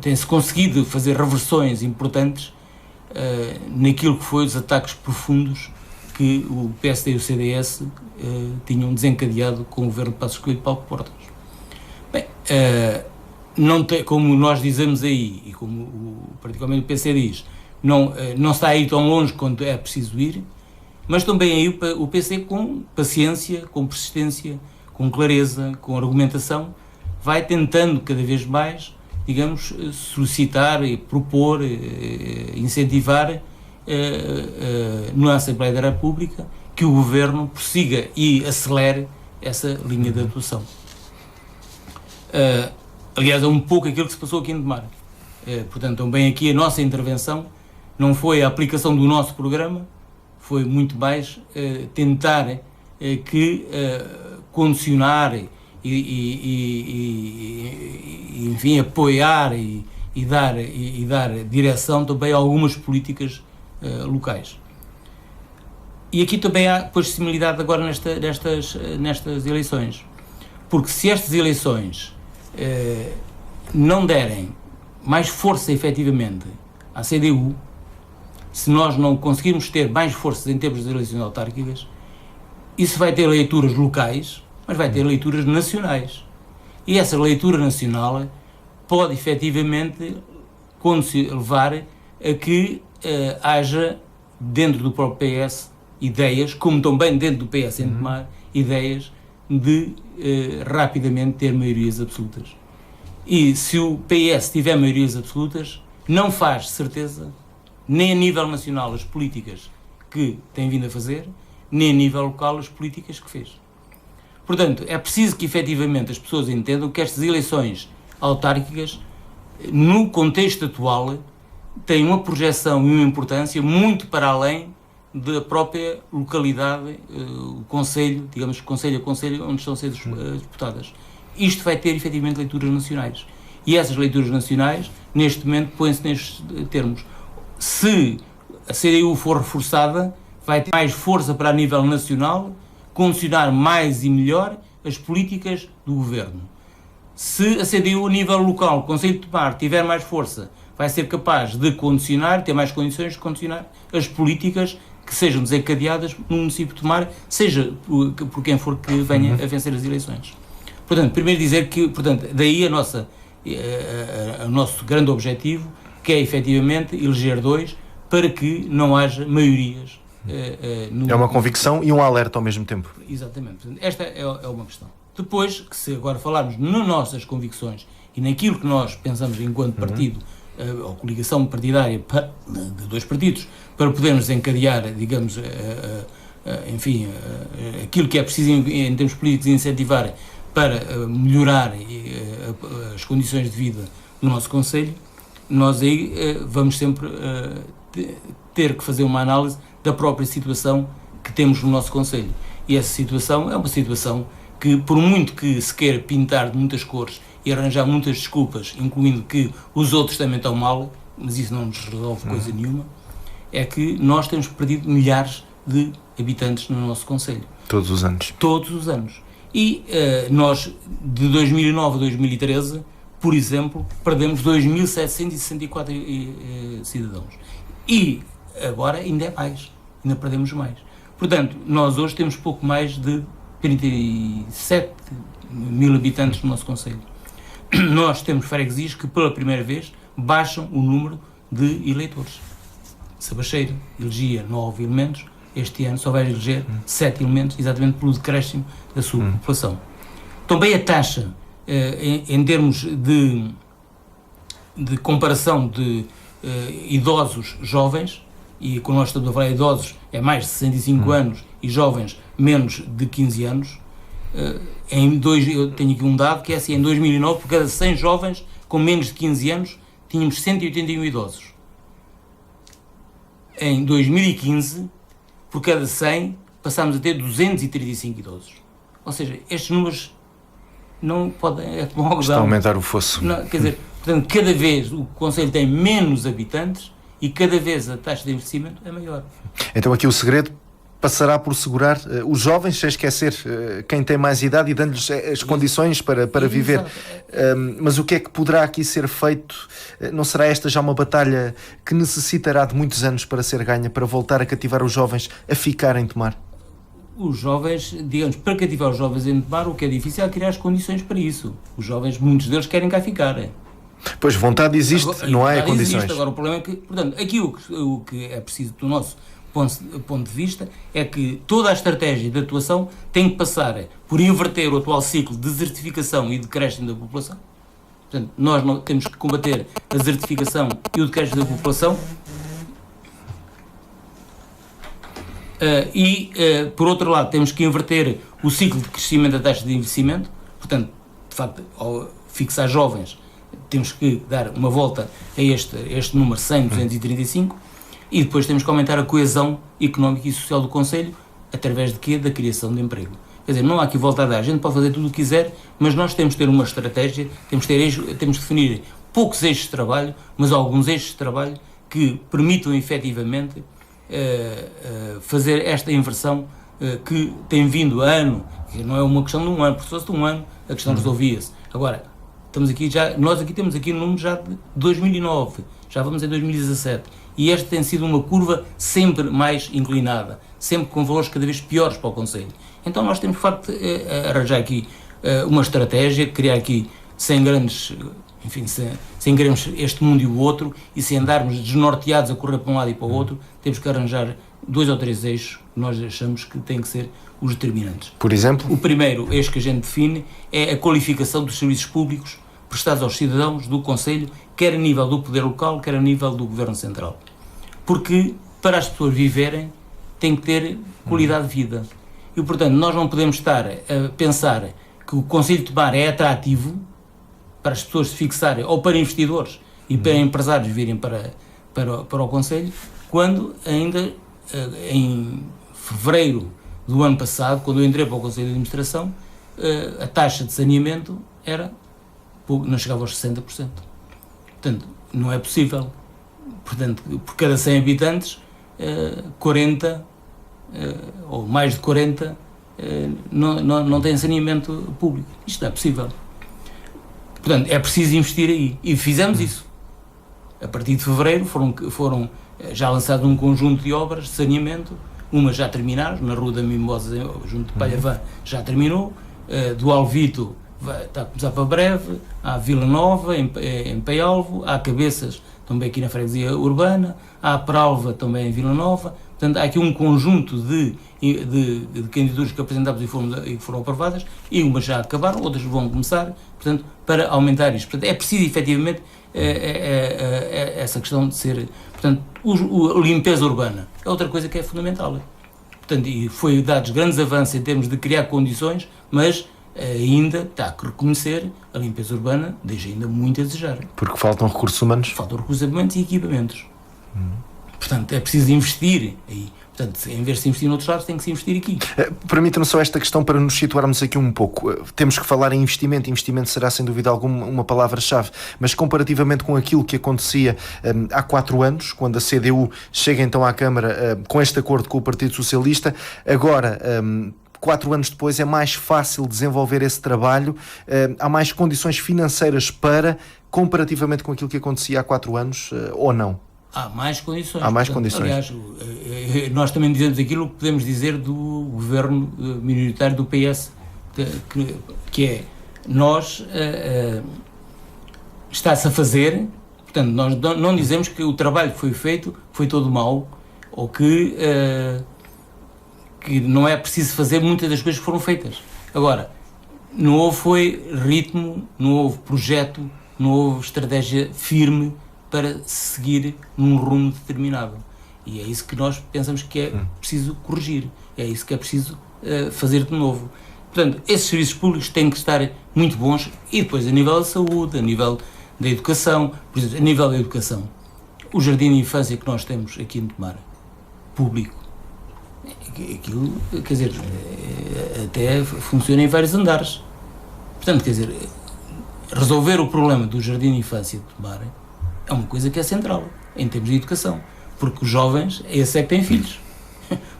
tem-se conseguido fazer reversões importantes naquilo que foi os ataques profundos que o PSD e o CDS tinham desencadeado com o governo de Passos Coelho e Paulo Portas. Bem, como nós dizemos aí, e como particularmente o PC diz, não está aí tão longe quanto é preciso ir, mas também aí o PC, com paciência, com persistência, com clareza, com argumentação, vai tentando cada vez mais, digamos, solicitar e propor, incentivar na Assembleia da República que o Governo prossiga e acelere essa linha de atuação. Aliás, é um pouco aquilo que se passou aqui em Tomar. Portanto, também aqui a nossa intervenção não foi a aplicação do nosso programa, foi muito mais tentar condicionar e enfim, apoiar e dar direção também a algumas políticas locais. E aqui também há possibilidade agora nestas eleições, porque se estas eleições não derem mais força efetivamente à CDU, se nós não conseguirmos ter mais forças em termos de eleições autárquicas, isso vai ter leituras locais, mas vai ter leituras nacionais. E essa leitura nacional pode efetivamente levar a que haja dentro do próprio PS ideias, como também dentro do PS em Tomar, ideias de rapidamente ter maiorias absolutas. E se o PS tiver maiorias absolutas, não faz certeza, nem a nível nacional as políticas que tem vindo a fazer, nem a nível local as políticas que fez. Portanto, é preciso que efetivamente as pessoas entendam que estas eleições autárquicas, no contexto atual, têm uma projeção e uma importância muito para além da própria localidade, o concelho, digamos, concelho a concelho, onde estão a ser disputadas. Isto vai ter, efetivamente, leituras nacionais. E essas leituras nacionais, neste momento, põem-se nestes termos. Se a CDU for reforçada, vai ter mais força para a nível nacional, condicionar mais e melhor as políticas do Governo. Se a CDU, a nível local, o Conselho de Tomar, tiver mais força, vai ser capaz de condicionar, ter mais condições de condicionar as políticas que sejam desencadeadas no município de Tomar, seja por quem for que venha a vencer as eleições. Portanto, primeiro dizer que, portanto, daí o nosso grande objetivo, que é efetivamente eleger 2 para que não haja maiorias. É uma convicção e um alerta ao mesmo tempo. Exatamente. Portanto, esta é uma questão. Depois, que se agora falarmos nas nossas convicções e naquilo que nós pensamos enquanto partido, ou coligação partidária de 2 partidos, para podermos encadear, digamos, enfim, aquilo que é preciso em termos políticos incentivar para melhorar as condições de vida do nosso concelho, nós aí vamos sempre ter que fazer uma análise da própria situação que temos no nosso concelho. E essa situação é uma situação que, por muito que se queira pintar de muitas cores e arranjar muitas desculpas, incluindo que os outros também estão mal, mas isso não nos resolve coisa nenhuma, é que nós temos perdido milhares de habitantes no nosso concelho. Todos os anos. Todos os anos. E nós, de 2009 a 2013, por exemplo, perdemos 2.764 cidadãos. E agora ainda é mais, ainda perdemos mais. Portanto, nós hoje temos pouco mais de 37 mil habitantes no nosso concelho. Nós temos freguesias que pela primeira vez baixam o número de eleitores. Sabacheiro elegia 9 elementos, este ano só vai eleger 7 elementos, exatamente pelo decréscimo da sua população. Também a taxa, em termos de comparação de idosos jovens, e quando nós estamos a falar de idosos é mais de 65 anos e jovens menos de 15 anos, eu tenho aqui um dado que é assim, em 2009, por cada 100 jovens com menos de 15 anos, tínhamos 181 idosos. Em 2015, por cada 100, passámos a ter 235 idosos. Ou seja, estes números não podem... Está a aumentar o fosso. Não, quer dizer, portanto, cada vez o concelho tem menos habitantes e cada vez a taxa de envelhecimento é maior. Então aqui o segredo passará por segurar os jovens, sem esquecer quem tem mais idade e dando-lhes as condições para viver. Mas o que é que poderá aqui ser feito? Não será esta já uma batalha que necessitará de muitos anos para ser ganha, para voltar a cativar os jovens a ficarem em Tomar? Os jovens, digamos, para cativar os jovens em Tomar, o que é difícil é criar as condições para isso. Os jovens, muitos deles querem cá ficar. Pois, vontade existe, agora, não há condições. Existe. Agora, o problema é que, portanto, aqui o que é preciso do nosso ponto de vista é que toda a estratégia de atuação tem que passar por inverter o atual ciclo de desertificação e decréscimo da população. Portanto, nós não temos que combater a desertificação e o decréscimo da população Por outro lado, temos que inverter o ciclo de crescimento da taxa de envelhecimento, portanto, de facto, ao fixar jovens, temos que dar uma volta a este número 100, 235, e depois temos que aumentar a coesão económica e social do Concelho, através de quê? Da criação de emprego. Quer dizer, não há aqui volta a dar, a gente pode fazer tudo o que quiser, mas nós temos de ter uma estratégia, temos de definir poucos eixos de trabalho, mas alguns eixos de trabalho que permitam efetivamente fazer esta inversão que tem vindo a ano, que não é uma questão de um ano, porque se fosse de um ano a questão resolvia-se. Agora, nós aqui temos aqui um número já de 2009, já vamos em 2017, e esta tem sido uma curva sempre mais inclinada, sempre com valores cada vez piores para o Concelho. Então nós temos de facto arranjar aqui uma estratégia, criar aqui sem queremos este mundo e o outro, e sem andarmos desnorteados a correr para um lado e para o outro, temos que arranjar 2 ou 3 eixos que nós achamos que têm que ser os determinantes. Por exemplo? O primeiro eixo que a gente define é a qualificação dos serviços públicos prestados aos cidadãos do Concelho, quer a nível do poder local, quer a nível do Governo Central. Porque para as pessoas viverem tem que ter qualidade de vida. E, portanto, nós não podemos estar a pensar que o Concelho de Tomar é atrativo para as pessoas se fixarem, ou para investidores e para empresários virem para o Concelho, quando ainda em fevereiro do ano passado, quando eu entrei para o Conselho de Administração, a taxa de saneamento não chegava aos 60%. Portanto, não é possível. Portanto, por cada 100 habitantes, 40 ou mais de 40 não têm saneamento público. Isto não é possível. Portanto, é preciso investir aí. E fizemos isso. A partir de fevereiro foram já lançado um conjunto de obras de saneamento, umas já terminaram, na Rua da Mimosa, junto de Palhavã, já terminou, do Alvito está a começar para breve, há Vila Nova, em Paialvo, há Cabeças, também aqui na freguesia urbana, há Pralva, também em Vila Nova. Portanto, há aqui um conjunto de candidaturas que apresentámos e foram aprovadas, e umas já acabaram, outras vão começar, portanto, para aumentar isto. Portanto, é preciso, efetivamente, essa questão de ser... Portanto, a limpeza urbana é outra coisa que é fundamental. Portanto, e foi dados grandes avanços em termos de criar condições, mas ainda está a reconhecer, a limpeza urbana deixa ainda muito a desejar. Porque faltam recursos humanos? Faltam recursos humanos e equipamentos. Portanto, é preciso investir aí. Portanto, em vez de se investir noutros lados, tem que se investir aqui. Permita-me só esta questão para nos situarmos aqui um pouco. Temos que falar em investimento. Investimento será, sem dúvida alguma, uma palavra-chave. Mas comparativamente com aquilo que acontecia há 4 anos, quando a CDU chega então à Câmara com este acordo com o Partido Socialista, agora... 4 anos depois é mais fácil desenvolver esse trabalho, há mais condições financeiras comparativamente com aquilo que acontecia há 4 anos, ou não? Há mais condições. Há mais condições. Aliás, nós também dizemos aquilo que podemos dizer do governo minoritário do PS, que é, está-se a fazer, portanto, nós não dizemos que o trabalho que foi feito foi todo mau, ou que não é preciso fazer muitas das coisas que foram feitas. Agora, não houve ritmo, não houve projeto, não houve estratégia firme para seguir num rumo determinado. E é isso que nós pensamos que é preciso corrigir, é isso que é preciso fazer de novo. Portanto, esses serviços públicos têm que estar muito bons, e depois a nível da saúde, a nível da educação. Por exemplo, a nível da educação, o jardim de infância que nós temos aqui em Tomar, público, aquilo, quer dizer, até funciona em vários andares. Portanto, quer dizer, resolver o problema do jardim de infância de Tomar é uma coisa que é central em termos de educação, porque os jovens, esse é que têm filhos.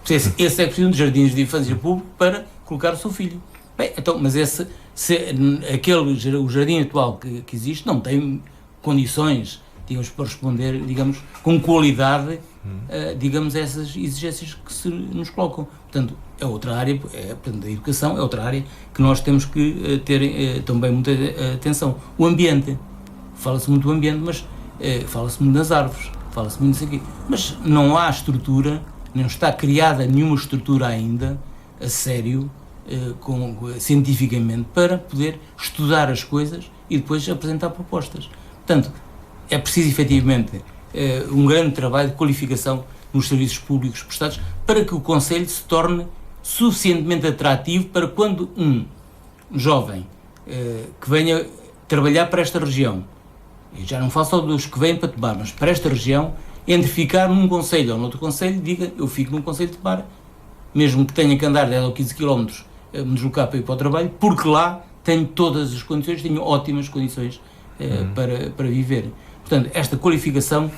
Esse é que precisam de jardins de infância público para colocar o seu filho. Bem, então, mas o jardim atual que existe não tem condições, digamos, para responder, digamos, com qualidade, digamos, a essas exigências que se nos colocam. Portanto, é outra área, portanto, a educação é outra área que nós temos que ter também muita atenção. O ambiente, fala-se muito do ambiente, mas fala-se muito das árvores, fala-se muito disso aqui, mas não há estrutura, não está criada nenhuma estrutura ainda, a sério, cientificamente, para poder estudar as coisas e depois apresentar propostas. Portanto, é preciso efetivamente um grande trabalho de qualificação nos serviços públicos prestados, para que o Conselho se torne suficientemente atrativo para quando um jovem que venha trabalhar para esta região, eu já não falo só dos que vêm para Tomar, mas para esta região, entre ficar num concelho ou noutro concelho, diga, eu fico num concelho de Tomar, mesmo que tenha que andar 10 ou 15 km me deslocar para ir para o trabalho, porque lá tenho todas as condições, tenho ótimas condições para viver. Portanto, esta qualificação,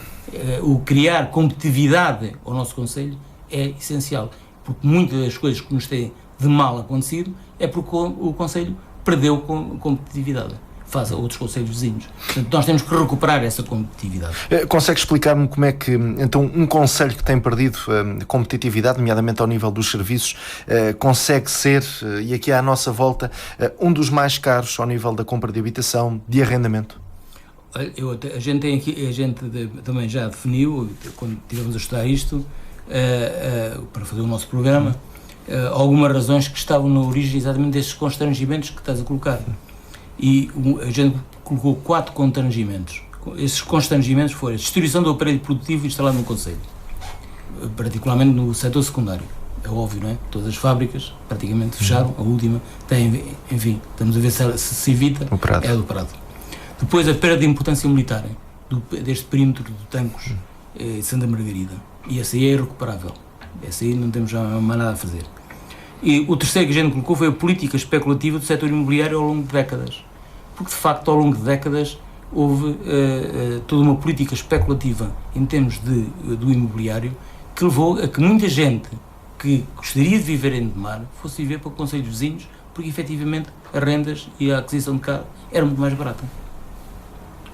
o criar competitividade ao nosso concelho é essencial, porque muitas das coisas que nos têm de mal acontecido é porque o concelho perdeu competitividade face a outros concelhos vizinhos. Portanto, nós temos que recuperar essa competitividade. Consegue explicar-me como é que, então, um concelho que tem perdido competitividade, nomeadamente ao nível dos serviços, consegue ser, e aqui à nossa volta, um dos mais caros ao nível da compra de habitação, de arrendamento? A gente também já definiu, quando estivemos a estudar isto, para fazer o nosso programa, algumas razões que estavam na origem exatamente desses constrangimentos que estás a colocar. E a gente colocou 4 constrangimentos. Esses constrangimentos foram a destruição do aparelho produtivo instalado no concelho, particularmente no setor secundário. É óbvio, não é? Todas as fábricas praticamente fecharam, a última tem, enfim, estamos a ver se evita, é do Prado. Depois a perda de importância militar deste perímetro de Tancos e Santa Margarida, e essa aí é irrecuperável, essa aí não temos já mais nada a fazer. E o terceiro que a gente colocou foi a política especulativa do setor imobiliário ao longo de décadas, porque de facto ao longo de décadas houve toda uma política especulativa em termos do imobiliário que levou a que muita gente que gostaria de viver em Tomar fosse viver para concelhos vizinhos, porque efetivamente as rendas e a aquisição de casa era muito mais barata.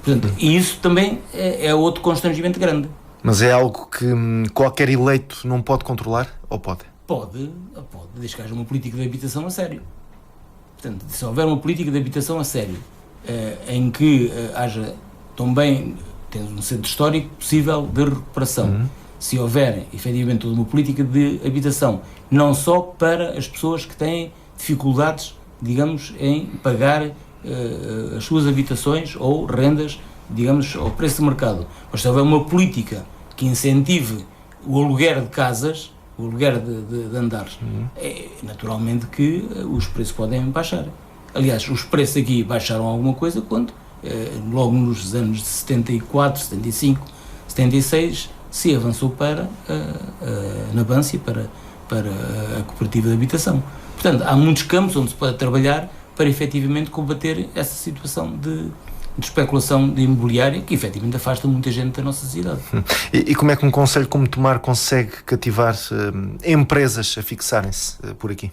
Portanto, e isso também é outro constrangimento grande. Mas é algo que qualquer eleito não pode controlar, ou pode? Pode, desde que haja uma política de habitação a sério. Portanto, se houver uma política de habitação a sério, em que haja também, temos um centro histórico possível de recuperação, se houver efetivamente toda uma política de habitação, não só para as pessoas que têm dificuldades, digamos, em pagar as suas habitações ou rendas, digamos, ao preço de mercado, mas se houver uma política que incentive o aluguer de casas, o aluguer de andares, naturalmente que os preços podem baixar. Aliás, os preços aqui baixaram alguma coisa quando, logo nos anos de 74, 75, 76, se avançou para a Nabância, para a cooperativa de habitação. Portanto, há muitos campos onde se pode trabalhar para efetivamente combater essa situação de especulação de imobiliária que efetivamente afasta muita gente da nossa sociedade. E como é que um concelho como Tomar consegue cativar empresas a fixarem-se por aqui?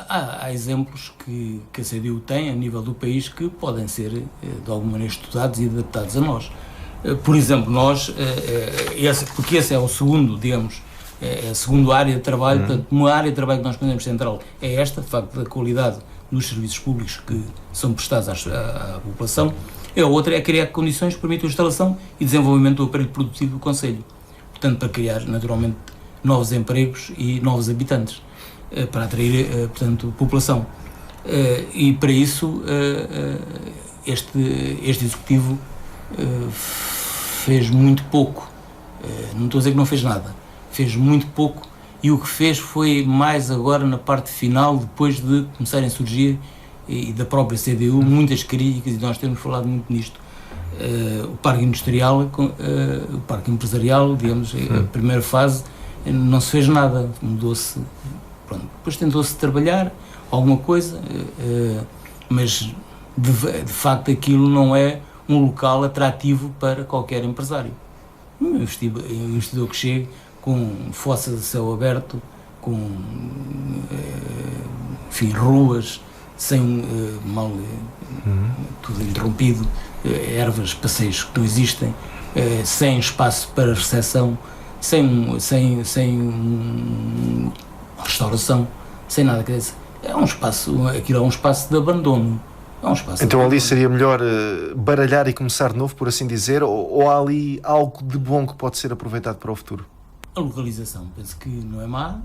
Há exemplos que a CDU tem a nível do país que podem ser de alguma maneira estudados e adaptados a nós. Por exemplo, nós, porque esse é o segundo, digamos, é a segunda área de trabalho, portanto, uma área de trabalho que nós consideramos central é esta, de facto, da qualidade dos serviços públicos que são prestados à população. A outra é criar condições que permitam a instalação e desenvolvimento do aparelho produtivo do concelho, portanto, para criar, naturalmente, novos empregos e novos habitantes, para atrair, portanto, população. E para isso, este Executivo fez muito pouco, não estou a dizer que não fez nada, fez muito pouco, e o que fez foi mais agora na parte final, depois de começarem a surgir, e da própria CDU, muitas críticas, e nós temos falado muito nisto. O parque industrial, o parque empresarial, digamos, a primeira fase, não se fez nada, mudou-se, pronto. Depois tentou-se trabalhar alguma coisa, mas de facto aquilo não é um local atrativo para qualquer empresário. Um investidor que chegue com fossas de céu aberto, com enfim, ruas, sem tudo interrompido, ervas, passeios que não existem, sem espaço para recepção, sem restauração, sem nada, quer dizer, aquilo é um espaço de abandono. Então ali seria melhor baralhar e começar de novo, por assim dizer, ou há ali algo de bom que pode ser aproveitado para o futuro? A localização, penso que não é má,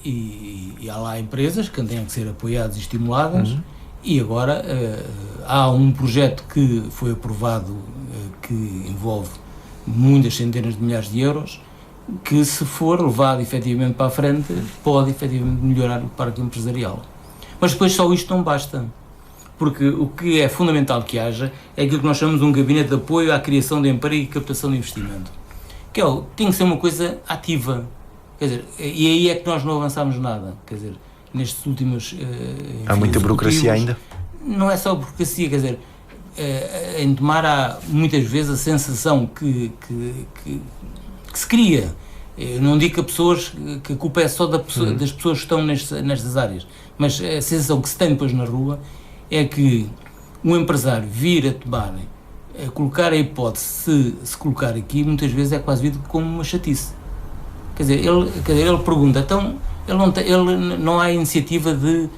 e há lá empresas que têm que ser apoiadas e estimuladas, e agora há um projeto que foi aprovado que envolve muitas centenas de milhares de euros, que se for levado efetivamente para a frente, pode efetivamente melhorar o parque empresarial. Mas depois só isto não basta, porque o que é fundamental que haja é aquilo que nós chamamos de um gabinete de apoio à criação de emprego e captação de investimento, que tem que ser uma coisa ativa, quer dizer, e aí é que nós não avançamos nada, quer dizer, nestes últimos... Há muita burocracia ainda? Não é só burocracia, quer dizer, em Tomar há muitas vezes a sensação que se cria. Eu não digo que a culpa é só das pessoas que estão nestas áreas, mas a sensação que se tem depois na rua é que um empresário vir a Tomar, a colocar a hipótese de se colocar aqui, muitas vezes é quase visto como uma chatice. Quer dizer, ele pergunta, então ele não há iniciativa de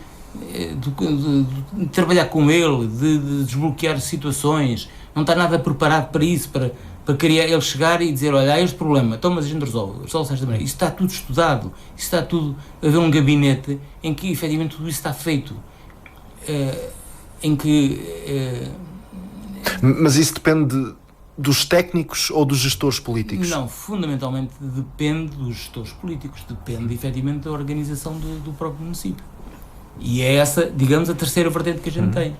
trabalhar com ele, de desbloquear situações, não está nada preparado para isso, para criar, ele chegar e dizer, olha, há este problema, então mas a gente resolve-se desta maneira. Isso está tudo estudado, isso está tudo, haver um gabinete em que efetivamente tudo isso está feito, em que... Mas isso depende dos técnicos ou dos gestores políticos? Não, fundamentalmente depende dos gestores políticos, depende efetivamente da organização do próprio município. E é essa, digamos, a terceira vertente que a gente tem,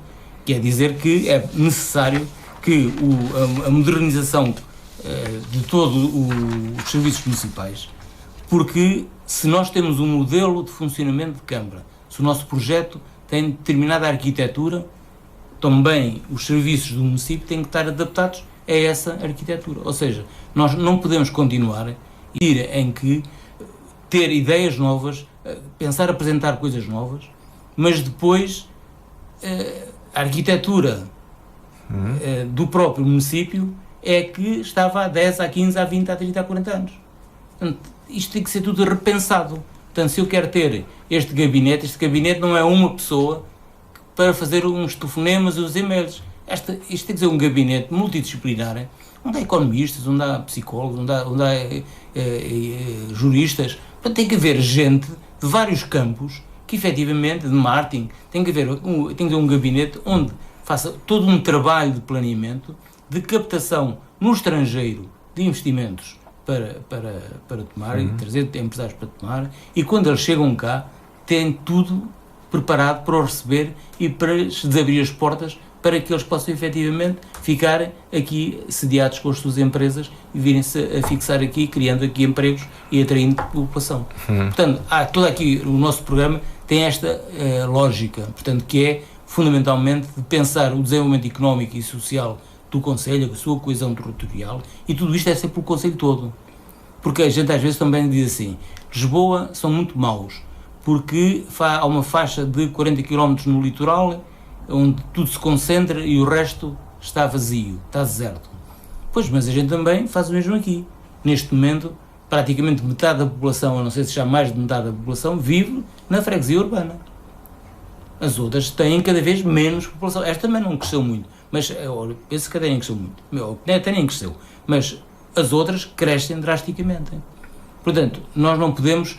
que é dizer que é necessário que a modernização de todos os serviços municipais, porque se nós temos um modelo de funcionamento de Câmara, se o nosso projeto tem determinada arquitetura, também os serviços do município têm que estar adaptados a essa arquitetura. Ou seja, nós não podemos continuar a ir em que ter ideias novas, pensar apresentar coisas novas, mas depois a arquitetura do próprio município é que estava há 10, há 15, há 20, há 30, há 40 anos. Portanto, isto tem que ser tudo repensado. Portanto, se eu quero ter este gabinete não é uma pessoa para fazer uns telefonemas e uns e-mails. Isto tem que ser um gabinete multidisciplinar, onde há economistas, onde há psicólogos, onde há juristas. Portanto, tem que haver gente de vários campos que efetivamente, de marketing, tem que haver um gabinete onde faça todo um trabalho de planeamento, de captação no estrangeiro de investimentos para Tomar e trazer empresários para Tomar, e quando eles chegam cá, têm tudo preparado para o receber e para lhes abrir as portas para que eles possam efetivamente ficar aqui sediados com as suas empresas e virem-se a fixar aqui, criando aqui empregos e atraindo população. Portanto, todo aqui o nosso programa tem esta lógica, portanto, que é fundamentalmente de pensar o desenvolvimento económico e social do Concelho, a sua coesão territorial, e tudo isto é sempre pelo Concelho todo. Porque a gente às vezes também diz assim, Lisboa são muito maus, porque há uma faixa de 40 km no litoral, onde tudo se concentra e o resto está vazio, está deserto. Pois, mas a gente também faz o mesmo aqui. Neste momento, praticamente metade da população, a não sei se já mais de metade da população, vive na freguesia urbana. As outras têm cada vez menos população. Esta também não cresceu muito, mas eu penso que a nem cresceu muito. Até nem cresceu, mas as outras crescem drasticamente. Portanto, nós não podemos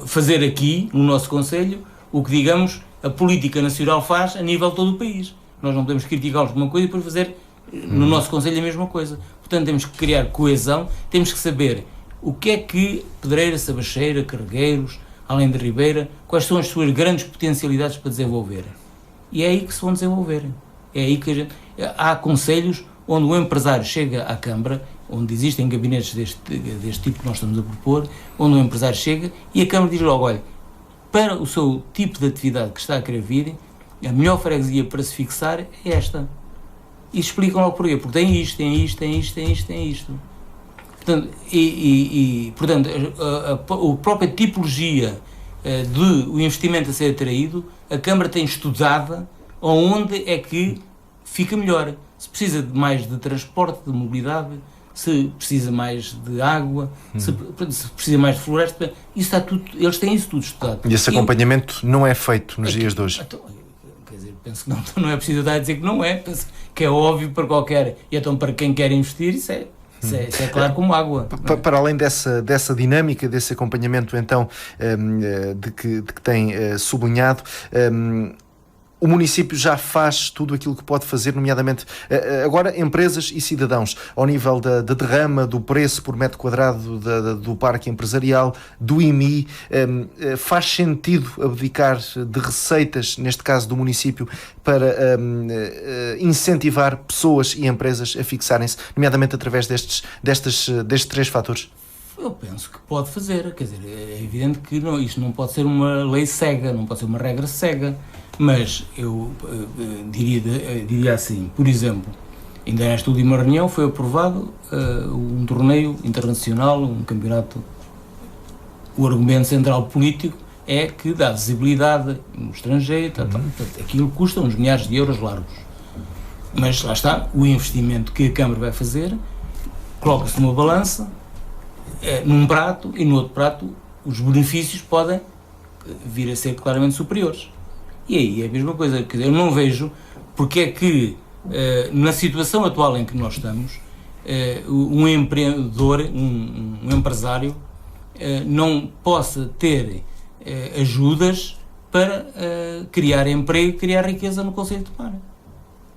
fazer aqui, no nosso Concelho, o que, digamos, a política nacional faz a nível de todo o país. Nós não podemos criticá-los por uma coisa e depois fazer no nosso Concelho a mesma coisa. Portanto, temos que criar coesão, temos que saber o que é que Pedreira, Sabacheira, Carregueiros, além de Ribeira, quais são as suas grandes potencialidades para desenvolver. E é aí que se vão desenvolver. É aí que há concelhos onde o empresário chega à Câmara, onde existem gabinetes deste tipo que nós estamos a propor, onde o empresário chega e a Câmara diz logo, olha, para o seu tipo de atividade que está a querer vir, a melhor freguesia para se fixar é esta. E explicam logo porquê, porque tem isto, tem isto, tem isto, tem isto, tem isto. Portanto, portanto a própria tipologia do investimento a ser atraído, a Câmara tem estudada onde é que fica melhor. Se precisa mais de transporte, de mobilidade, se precisa mais de água, se precisa mais de floresta, isso está tudo, eles têm isso tudo estudado. E esse acompanhamento não é feito nos dias de hoje? Então, quer dizer, penso que não é preciso estar a dizer que não é, penso que é óbvio para qualquer, e então para quem quer investir, isso é claro como água. Para além dessa dinâmica, desse acompanhamento então de que tem sublinhado, o município já faz tudo aquilo que pode fazer, nomeadamente agora empresas e cidadãos, ao nível da derrama, do preço por metro quadrado do parque empresarial, do IMI. Faz sentido abdicar de receitas, neste caso do município, para incentivar pessoas e empresas a fixarem-se, nomeadamente através destes 3 fatores? Eu penso que pode fazer, quer dizer, é evidente que isto não pode ser uma lei cega, não pode ser uma regra cega, mas eu diria assim, por exemplo, ainda nesta última reunião foi aprovado um torneio internacional, um campeonato. O argumento central político é que dá visibilidade no estrangeiro, aquilo custa uns milhares de euros largos. Mas lá está, o investimento que a Câmara vai fazer, coloca-se numa balança, num prato, e no outro prato os benefícios podem vir a ser claramente superiores. E aí é a mesma coisa, quer dizer, eu não vejo porque é que, na situação atual em que nós estamos, um empreendedor, um empresário, não possa ter ajudas para criar emprego, criar riqueza no concelho de Tomar.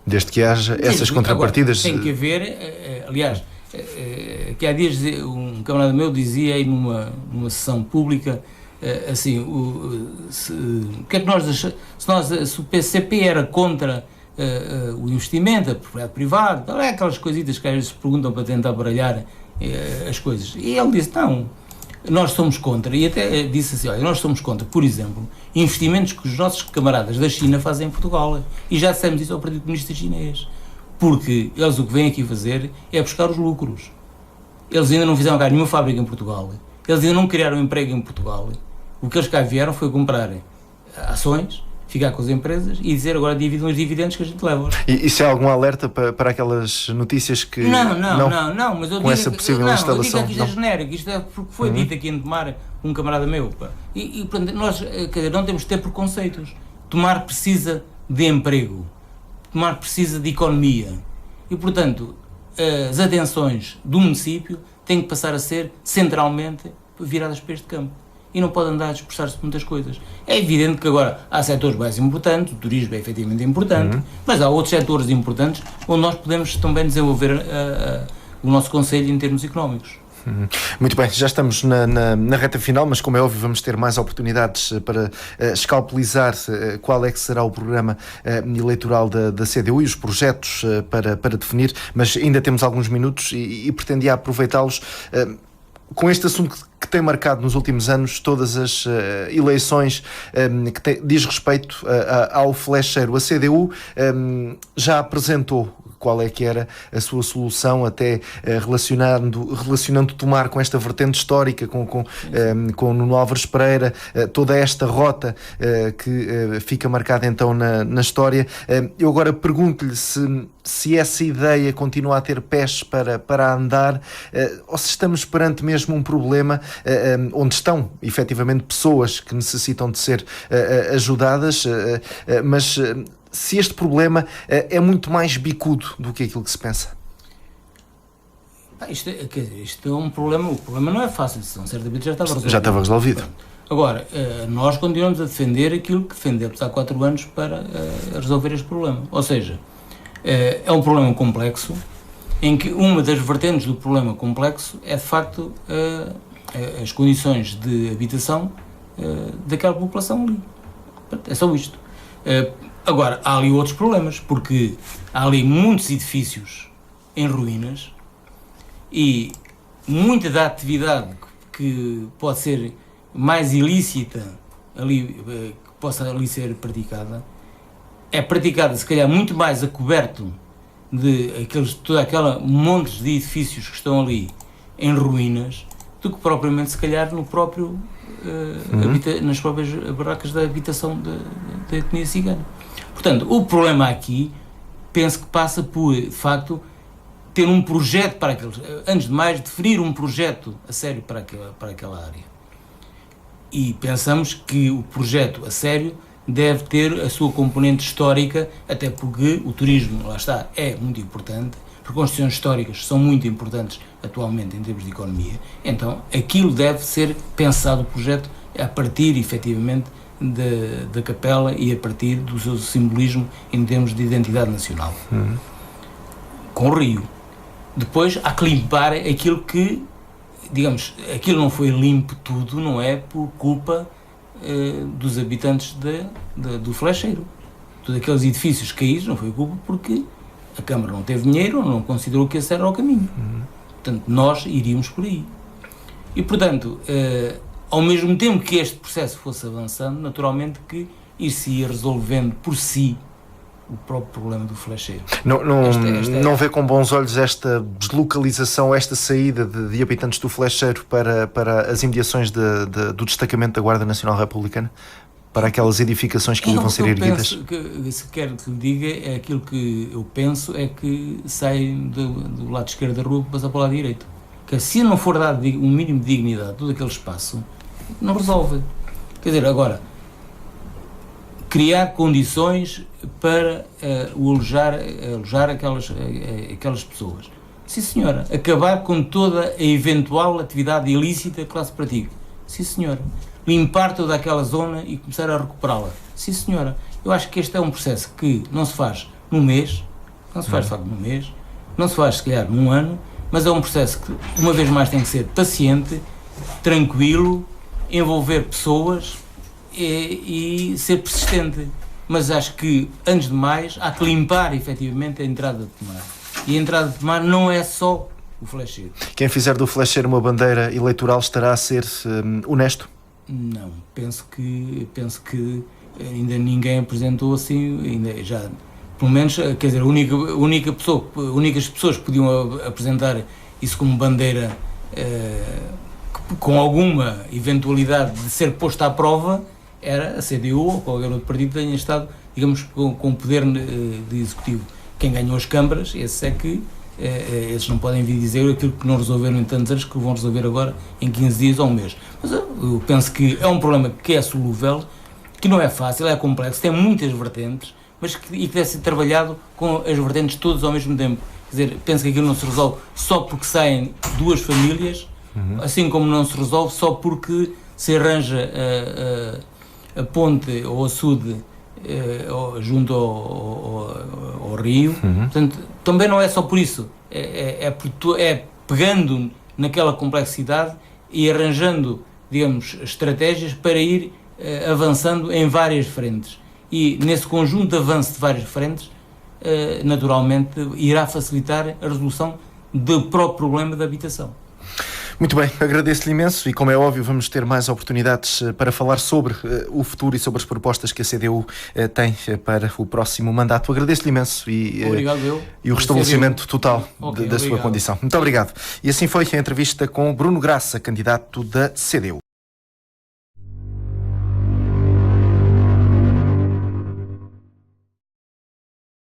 Desde que haja essas contrapartidas. Agora, tem que haver, aliás, que há dias um camarada meu dizia aí numa sessão pública, assim, o que é que nós achamos, se o PCP era contra o investimento, a propriedade privada, é aquelas coisitas que às vezes se perguntam para tentar baralhar as coisas, e ele disse, não, nós somos contra, e até disse assim, olha, nós somos contra, por exemplo, investimentos que os nossos camaradas da China fazem em Portugal, e já dissemos isso ao Partido Comunista Chinês, porque eles o que vêm aqui fazer é buscar os lucros. Eles ainda não fizeram cá nenhuma fábrica em Portugal, eles ainda não criaram emprego em Portugal, o que eles cá vieram foi comprar ações, ficar com as empresas e dizer agora dividem os dividendos que a gente leva. E isso é algum alerta para aquelas notícias que... Não, mas eu com essa possível instalação... Eu digo que isto é genérico, isto é porque foi dito aqui em Tomar um camarada meu. E portanto, nós, quer dizer, não temos de ter preconceitos. Tomar precisa de emprego, Tomar precisa de economia e, portanto, as atenções do município têm que passar a ser centralmente viradas para este campo. E não pode andar a dispersar-se de muitas coisas. É evidente que agora há setores mais importantes, o turismo é efetivamente importante, mas há outros setores importantes onde nós podemos também desenvolver o nosso concelho em termos económicos. Muito bem, já estamos na reta final, mas como é óbvio vamos ter mais oportunidades para escalpelizar qual é que será o programa eleitoral da CDU e os projetos para definir, mas ainda temos alguns minutos e pretendia aproveitá-los com este assunto que tem marcado nos últimos anos todas as eleições, que diz respeito ao flecheiro. A CDU já apresentou qual é que era a sua solução, até relacionando Tomar com esta vertente histórica, com Nuno Álvares Pereira, toda esta rota que fica marcada então na história. Eu agora pergunto-lhe se essa ideia continua a ter pés para andar, ou se estamos perante mesmo um problema onde estão efetivamente pessoas que necessitam de ser ajudadas, mas se este problema é muito mais bicudo do que aquilo que se pensa. Isto é um problema, o problema não é fácil, senão certamente já estava resolvido. Já estava resolvido. Agora, nós continuamos a defender aquilo que defendemos há 4 anos para resolver este problema. Ou seja, é um problema complexo, em que uma das vertentes do problema complexo é de facto as condições de habitação daquela população ali. É só isto. Agora, há ali outros problemas, porque há ali muitos edifícios em ruínas e muita da atividade que pode ser mais ilícita ali, que possa ali ser praticada, é praticada se calhar muito mais a coberto de toda aquela montes de edifícios que estão ali em ruínas do que propriamente se calhar no próprio nas próprias barracas da habitação da etnia cigana. Portanto, o problema aqui, penso que passa por, de facto, ter um projeto para aqueles, antes de mais, definir um projeto a sério para aquela área. E pensamos que o projeto a sério deve ter a sua componente histórica, até porque o turismo, lá está, é muito importante, porque as questões históricas são muito importantes atualmente em termos de economia, então aquilo deve ser pensado, o projeto, a partir, efetivamente, da capela e a partir do seu simbolismo em termos de identidade nacional. Com o rio. Depois há que limpar aquilo que, digamos, aquilo não foi limpo tudo, não é por culpa dos habitantes do Flecheiro. Todos aqueles edifícios caídos não foi culpa porque a Câmara não teve dinheiro ou não considerou que esse era o caminho. Portanto, nós iríamos por aí. E, portanto, ao mesmo tempo que este processo fosse avançando, naturalmente que isso se ia resolvendo por si o próprio problema do Flecheiro. Não vê com bons olhos esta deslocalização, esta saída de habitantes do Flecheiro para as imediações do destacamento da Guarda Nacional Republicana? Para aquelas edificações que ali vão ser erguidas? Se quer que lhe diga, é aquilo que eu penso, é que saem do lado esquerdo da rua para passar para o lado direito. Que se não for dado um mínimo de dignidade a todo aquele espaço, não resolve. Quer dizer, agora, criar condições para alojar aquelas pessoas. Sim, senhora. Acabar com toda a eventual atividade ilícita que lá se pratica. Sim, senhora. Limpar toda aquela zona e começar a recuperá-la. Sim, senhora. Eu acho que este é um processo que não se faz num mês, não se faz de facto num mês, não se faz, se calhar, num ano, mas é um processo que, uma vez mais, tem que ser paciente, tranquilo, envolver pessoas e ser persistente. Mas acho que, antes de mais, há que limpar, efetivamente, a entrada de Tomar. E a entrada de Tomar não é só o Flecheiro. Quem fizer do Flecheiro uma bandeira eleitoral estará a ser honesto? Não, penso que ainda ninguém apresentou assim, ainda já, pelo menos, quer dizer, únicas pessoas que podiam apresentar isso como bandeira com alguma eventualidade de ser posta à prova era a CDU ou qualquer outro partido que tenha estado, digamos, com poder de executivo. Quem ganhou as câmaras, esses não podem vir dizer aquilo que não resolveram em tantos anos, que vão resolver agora em 15 dias ou um mês. Mas eu penso que é um problema que é solúvel, que não é fácil, é complexo, tem muitas vertentes, mas que deve ser trabalhado com as vertentes todas ao mesmo tempo. Quer dizer, penso que aquilo não se resolve só porque saem duas famílias, assim como não se resolve só porque se arranja a ponte ou a açude junto ao rio. Portanto, também não é só por isso, é pegando naquela complexidade e arranjando, digamos, estratégias para ir avançando em várias frentes. E nesse conjunto de avanço de várias frentes, naturalmente, irá facilitar a resolução do próprio problema da habitação. Muito bem, agradeço-lhe imenso e, como é óbvio, vamos ter mais oportunidades para falar sobre o futuro e sobre as propostas que a CDU tem para o próximo mandato. Agradeço-lhe imenso e o restabelecimento total da sua condição. Muito obrigado. E assim foi a entrevista com Bruno Graça, candidato da CDU.